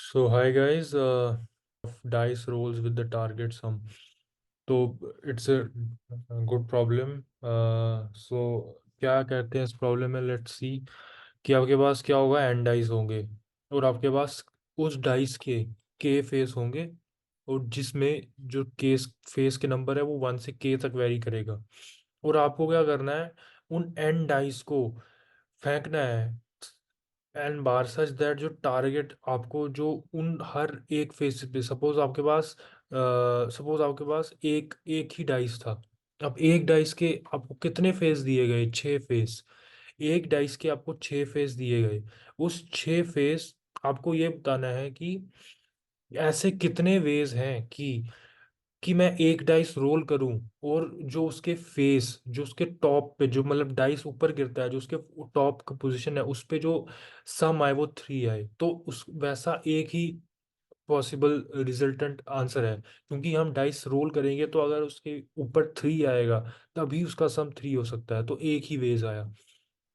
So hi guys, dice rolls with the target sum. तो it's a good problem. So क्या कहते हैं इस प्रॉब्लम में, लेट्स सी कि आपके पास क्या होगा, एन डाइस होंगे और आपके पास उस डाइस के फेस होंगे, और जिसमें जो केस फेस के नंबर है वो 1 से K तक वेरी करेगा। और आपको क्या करना है, उन एन डाइस को फेंकना है एन बार सच दैट जो टारगेट आपको जो उन हर एक फेस पे, सपोज आपके पास एक एक ही डाइस था। अब एक डाइस के आपको कितने फेस दिए गए, 6 फेस। एक डाइस के आपको 6 फेस दिए गए। उस 6 फेस आपको ये बताना है कि ऐसे कितने वेज हैं कि मैं एक डाइस रोल करूं और जो उसके फेस, जो उसके टॉप पे, जो मतलब डाइस ऊपर गिरता है, जो उसके टॉप का पोजीशन है उस पे जो सम आए वो 3 आए, तो उस वैसा एक ही पॉसिबल रिजल्टेंट आंसर है। क्योंकि हम डाइस रोल करेंगे तो अगर उसके ऊपर 3 आएगा तभी उसका सम 3 हो सकता है, तो एक ही वेज आया।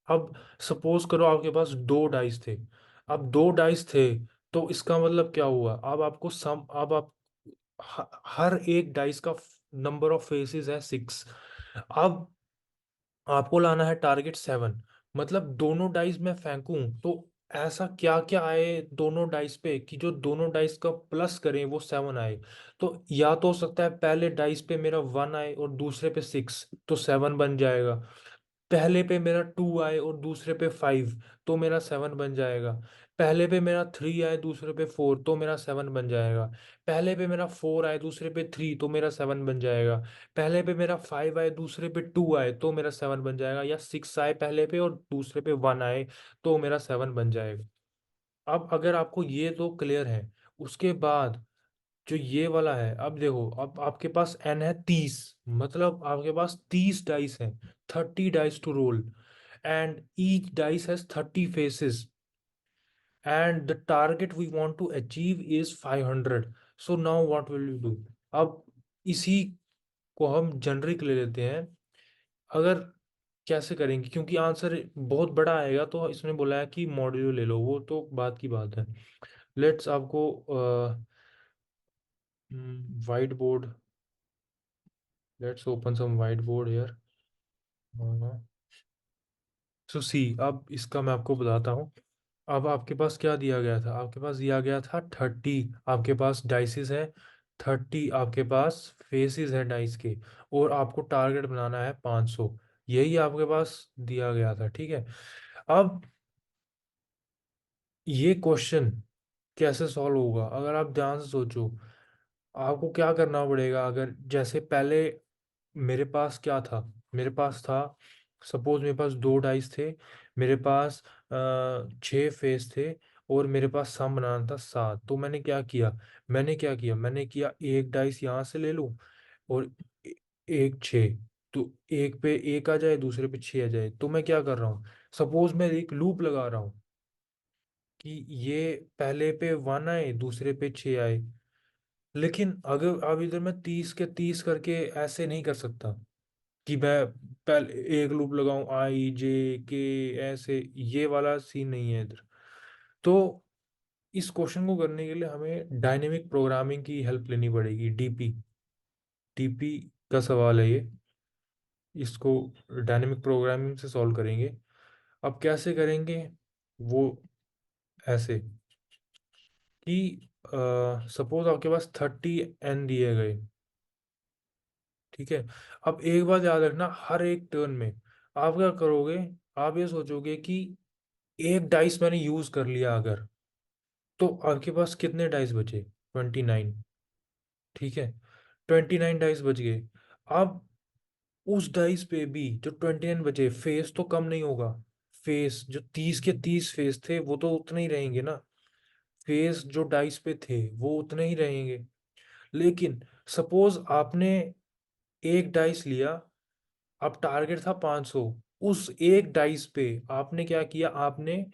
अब सपोज करो आपके पास 2 डाइस थे। अब 2 डाइस थे तो इसका मतलब क्या हुआ, अब आपको सम, अब आप हर एक डाइस का नंबर ऑफ फेसेस है 6। अब आपको लाना है टारगेट 7। मतलब दोनों डाइस में फेंकूं तो ऐसा क्या क्या आए दोनों डाइस पे कि जो दोनों डाइस का प्लस करें वो 7 आए। तो या तो हो सकता है पहले डाइस पे मेरा 1 आए और दूसरे पे 6, तो 7 बन जाएगा। पहले पे मेरा 2 आए और दूसरे पे 5, तो मेरा 7 बन जाएगा। पहले पे मेरा 3 आए दूसरे पे 4, तो मेरा 7 बन जाएगा। पहले पे मेरा 4 आए दूसरे पे 3, तो मेरा 7 बन जाएगा। पहले पे मेरा 5 आए दूसरे पे 2 आए तो मेरा 7 बन जाएगा, या 6 आए पहले पे और दूसरे पे 1 आए तो मेरा 7 बन जाएगा। अब अगर आपको ये तो क्लियर है, उसके बाद जो ये वाला है, अब देखो, अब आपके पास एन है 30। मतलब आपके पास 30 डाइस हैं, 30 dice to roll, and each dice has 30 faces, and the target we want to achieve is 500। So now what will you do. अब इसी को हम जनरिक ले लेते हैं। अगर कैसे करेंगे, क्योंकि आंसर बहुत बड़ा आएगा तो इसने बोला है कि मॉड्यूल ले लो, वो तो बात की बात है। लेट्स आपको whiteboard, let's open some whiteboard here. So see, अब इसका मैं आपको बताता हूँ। अब आपके पास क्या दिया गया था, आपके पास दिया गया था 30, आपके पास डाइसेस है 30, आपके पास फेसेस है डाइस के, और आपको टारगेट बनाना है 500। यही आपके पास दिया गया था, ठीक है। अब ये क्वेश्चन कैसे सॉल्व होगा, अगर आप ध्यान से सोचो। आपको क्या करना पड़ेगा, अगर जैसे पहले मेरे पास क्या था, मेरे पास था, सपोज मेरे पास 2 डाइस थे, मेरे पास 6 फेस थे, और मेरे पास सम बनाना था 7। तो मैंने क्या किया, एक डाइस यहाँ से ले लूँ और एक 6, तो एक पे एक आ जाए दूसरे पे 6 आ जाए। तो मैं क्या कर रहा हूँ, सपोज मैं एक लूप लगा रहा हूँ कि ये पहले पे 1 आए दूसरे पे 6 आए। लेकिन अगर अब इधर मैं 30 के 30 करके ऐसे नहीं कर सकता कि मैं पहले एक लूप लगाऊं I J K, ऐसे ये वाला सीन नहीं है इधर। तो इस क्वेश्चन को करने के लिए हमें डायनेमिक प्रोग्रामिंग की हेल्प लेनी पड़ेगी, डीपी। डीपी का सवाल है ये, इसको डायनेमिक प्रोग्रामिंग से सॉल्व करेंगे। अब कैसे करेंगे वो, ऐसे कि सपोज आपके पास 30 N दिए गए, ठीक है। अब एक बात याद रखना, हर एक टर्न में आप क्या करोगे, आप ये सोचोगे कि एक डाइस मैंने यूज कर लिया अगर, तो आपके पास कितने डाइस बचे, 29, ठीक है। 29 डाइस बच गए। अब उस डाइस पे भी जो 29 बचे, फेस तो कम नहीं होगा। फेस जो 30 के 30 फेस थे वो तो उतने ही रहेंगे ना। फेस जो डाइस पे थे वो उतने ही रहेंगे। लेकिन सपोज आपने एक डाइस लिया, अब टारगेट था 500। उस एक डाइस पे आपने क्या किया, आपने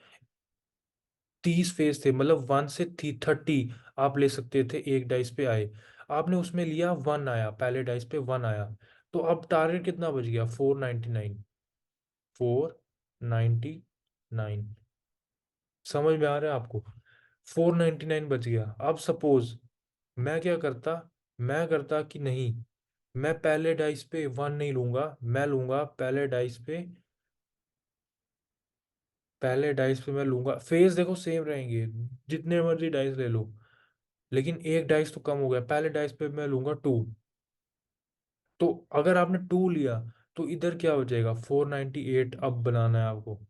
30 फेस थे, मतलब 1 से 30 आप ले सकते थे, एक डाइस पे आए। आपने उसमें लिया 1 आया, पहले डाइस पे 1 आया, तो अब टारगेट कितना बच गया, 499। 499 समझ में आ रहा है आपको। 499 बच गया। अब सपोज मैं क्या करता, मैं करता कि नहीं, मैं पहले डाइस पे वन नहीं लूंगा, मैं लूंगा पहले डाइस पे, पहले डाइस पे मैं लूंगा, फेस देखो सेम रहेंगे, जितने मर्जी डाइस ले लो, लेकिन एक डाइस तो कम हो गया, पहले डाइस पे मैं लूंगा टू। तो अगर आपने टू लिया तो इधर क्या बचेगा, 498 अब बनाना है आपको।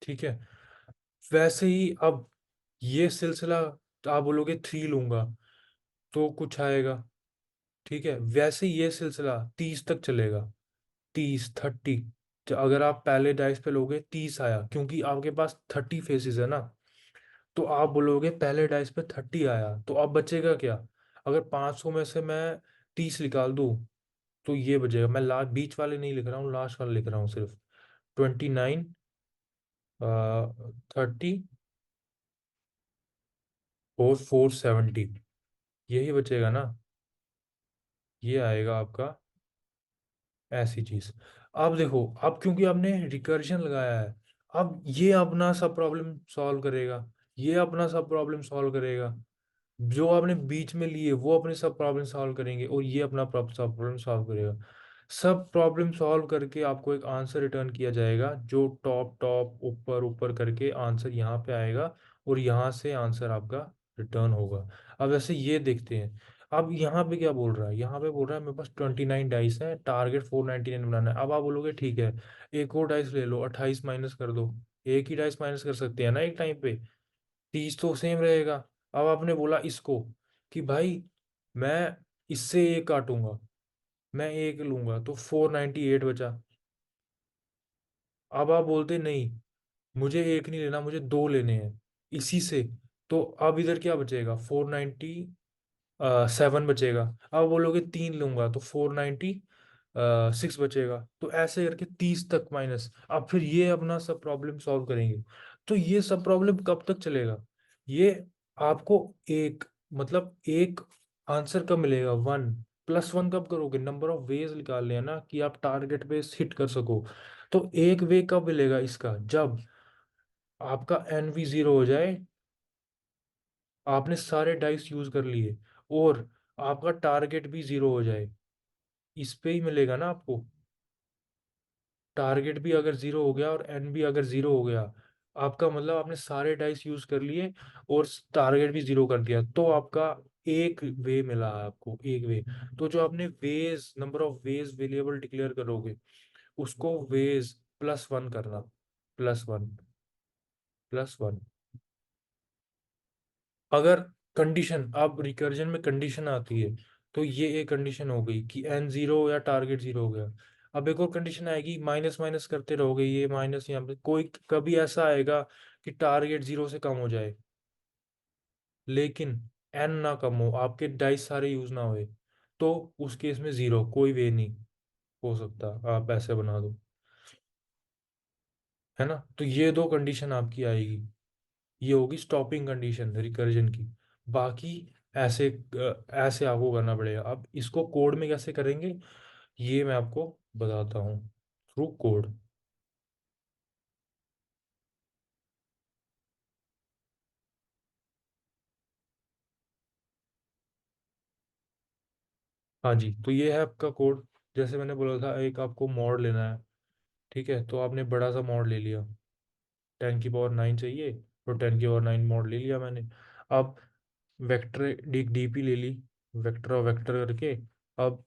ठीक है, वैसे ही अब ये सिलसिला, तो आप बोलोगे थ्री लूंगा तो कुछ आएगा। ठीक है, वैसे ही ये सिलसिला 30 तक चलेगा, 30 30। तो अगर आप पहले डाइस पे लोगे 30 आया, क्योंकि आपके पास 30 फेसेस है ना, तो आप बोलोगे पहले डाइस पे 30 आया, तो अब बचेगा क्या। अगर 500 में से मैं 30 निकाल दूं तो ये बचेगा, मैं लास्ट बीच वाले नहीं लिख रहा हूँ, लास्ट वाले लिख रहा हूँ सिर्फ। 29, 30 और 470, यही बचेगा ना, ये आएगा आपका, ऐसी चीज। अब देखो, अब क्योंकि आपने रिकर्जन लगाया है, अब ये अपना सब प्रॉब्लम सॉल्व करेगा, ये अपना सब प्रॉब्लम सॉल्व करेगा, जो आपने बीच में लिए वो अपने सब प्रॉब्लम सॉल्व करेंगे, और ये अपना सब प्रॉब्लम सॉल्व करेगा। सब प्रॉब्लम सॉल्व करके आपको एक आंसर रिटर्न किया जाएगा, जो टॉप टॉप ऊपर ऊपर करके आंसर यहाँ पे आएगा, और यहाँ से आंसर आपका रिटर्न होगा। अब ऐसे ये देखते हैं, अब यहाँ पे क्या बोल रहा है, यहाँ पे बोल रहा है मेरे पास 29 डाइस है, टारगेट 499 बनाना है। अब आप बोलोगे ठीक है, एक और डाइस ले लो, 28 माइनस कर दो। एक ही डाइस माइनस कर सकते हैं ना एक टाइम पे, 30 तो सेम रहेगा। अब आपने बोला इसको कि भाई मैं इससे एक काटूंगा, मैं एक लूंगा, तो 498 बचा। अब आप बोलते नहीं, मुझे एक नहीं लेना, मुझे दो लेने हैं इसी से, तो अब इधर क्या बचेगा, 497 बचेगा। अब बोलोगे तीन लूंगा तो 496 बचेगा, तो ऐसे करके 30 तक माइनस, अब फिर ये अपना सब प्रॉब्लम सॉल्व करेंगे। तो ये सब प्रॉब्लम कब तक चलेगा, ये आपको एक, मतलब एक आंसर कब मिलेगा, वन। प्लस वन कब करोगे, नंबर ऑफ वेज निकालने हैं ना, कि आप टारगेट पे हिट कर सको। तो एक वे कब मिलेगा इसका, जब आपका एन वी जीरो हो जाए, आपने सारे डाइस यूज कर लिए, और आपका टारगेट भी जीरो हो जाए, इस पे ही मिलेगा ना आपको। टारगेट भी अगर जीरो हो गया और एन भी अगर जीरो हो गया, आपका मतलब आपने सारे डाइस यूज कर लिए और टारगेट भी जीरो कर दिया, तो आपका एक वे मिला आपको, एक वे। तो जो आपने ways, number of ways variable declare करोगे, उसको वेज प्लस वन करना, प्लस वन, प्लस वन। अगर कंडीशन, अब रिकर्जन में कंडीशन आती है, तो ये एक कंडीशन हो गई कि एन जीरो या टारगेट जीरो हो गया। अब एक और कंडीशन आएगी, माइनस माइनस करते रहोगे, ये माइनस यहाँ पे, कोई कभी ऐसा आएगा कि टारगेट जीरो से कम हो जाए, लेकिन एन ना कम हो, आपके डाइस सारे यूज ना होए, तो उस केस में जीरो, कोई वे नहीं हो सकता, आप ऐसे बना दो, है ना। तो ये दो कंडीशन आपकी आएगी, ये होगी स्टॉपिंग कंडीशन रिकर्जन की। बाकी ऐसे ऐसे आपको करना पड़ेगा। अब इसको कोड में कैसे करेंगे, ये मैं आपको बताता हूँ, थ्रू कोड। हाँ जी, तो ये है आपका कोड। जैसे मैंने बोला था, एक आपको मॉड लेना है, ठीक है, तो आपने बड़ा सा मॉड ले लिया, 10 की पावर 9 चाहिए, तो 10 की पावर 9 मॉड ले लिया मैंने। अब वेक्टर डीपी ले ली, वेक्टर और वेक्टर करके। अब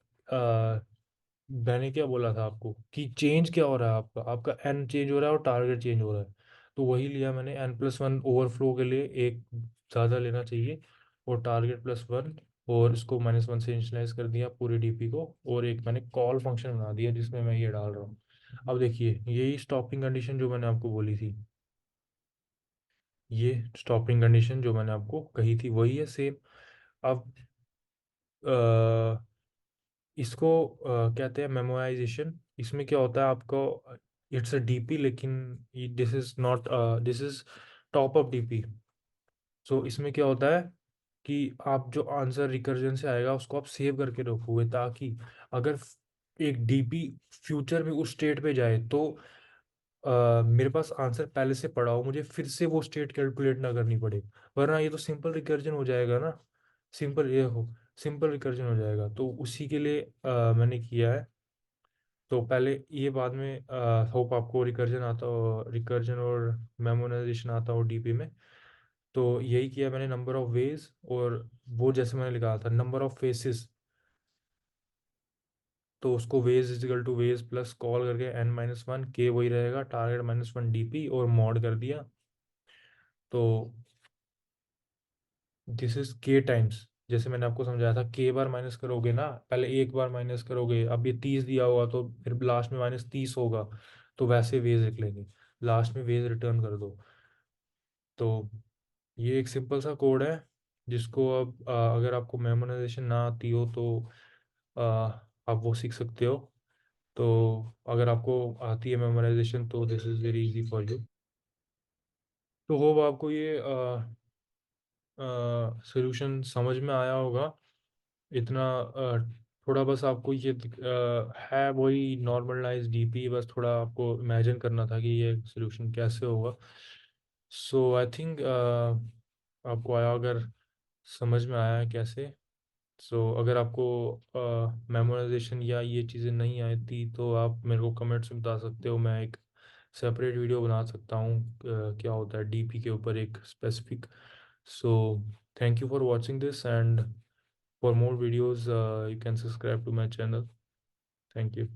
मैंने क्या बोला था आपको कि चेंज क्या हो रहा है, आपका आपका एन चेंज हो रहा है और टारगेट चेंज हो रहा है, तो वही लिया मैंने, एन प्लस वन ओवरफ्लो के लिए एक ज़्यादा लेना चाहिए, और टारगेट प्लस वन, और इसको माइनस वन से इनिशियलाइज कर दिया पूरी डीपी को, और एक मैंने कॉल फंक्शन बना दिया जिसमें मैं ये डाल रहा हूँ। अब देखिए, यही स्टॉपिंग कंडीशन जो मैंने आपको बोली थी, ये स्टॉपिंग कंडीशन जो मैंने आपको कही थी वही है सेम। अब इसको कहते हैं मेमोराइजेशन। इसमें क्या होता है आपको, इट्स अ डीपी, लेकिन this is not, this is top up DP. So इसमें क्या होता है कि आप जो आंसर रिकर्जन से आएगा उसको आप सेव करके रखोगे, ताकि अगर एक डीपी फ्यूचर में उस स्टेट पे जाए, तो मेरे पास आंसर पहले से पड़ा हो, मुझे फिर से वो स्टेट कैलकुलेट ना करनी पड़े, वरना ये तो सिंपल रिकर्जन हो जाएगा ना। सिंपल ये हो सिंपल रिकर्जन हो जाएगा, तो उसी के लिए मैंने किया है। तो पहले ये, बाद में होप आपको रिकर्जन आता हो, रिकर्जन और मेमोराइजेशन आता हो डीपी में। तो यही किया मैंने, नंबर ऑफ वेज, और वो जैसे मैंने लिखा था नंबर ऑफ फेसेस, तो उसको ways equal to ways plus call करके n-1, के वही रहेगा, टारगेट -1 डीपी, और मॉड कर दिया। तो दिस इज के टाइम्स, जैसे मैंने आपको समझाया था, के बार माइनस करोगे ना, पहले एक बार माइनस करोगे, अब ये 30 दिया होगा तो फिर लास्ट में -30 होगा, तो वैसे वेज लिख लेंगे, लास्ट में वेज रिटर्न कर दो। तो ये एक सिंपल सा कोड है, जिसको अब अगर आपको मेमोराइजेशन ना आती हो तो आ, आप वो सीख सकते हो। तो अगर आपको आती है मेमोराइजेशन तो this is very easy for you. तो होप आपको ये सोल्यूशन समझ में आया होगा। इतना थोड़ा बस आपको ये है वही नॉर्मलाइज डीपी, बस थोड़ा आपको इमेजिन करना था कि ये सोल्यूशन कैसे होगा। सो आई थिंक आपको आया, अगर समझ में आया है कैसे। सो अगर आपको मेमोराइजेशन या ये चीज़ें नहीं आई थी तो आप मेरे को कमेंट्स में बता सकते हो, मैं एक सेपरेट वीडियो बना सकता हूँ क्या होता है डीपी के ऊपर एक specific. So thank you for watching this, and for more videos you can subscribe to my channel. Thank you.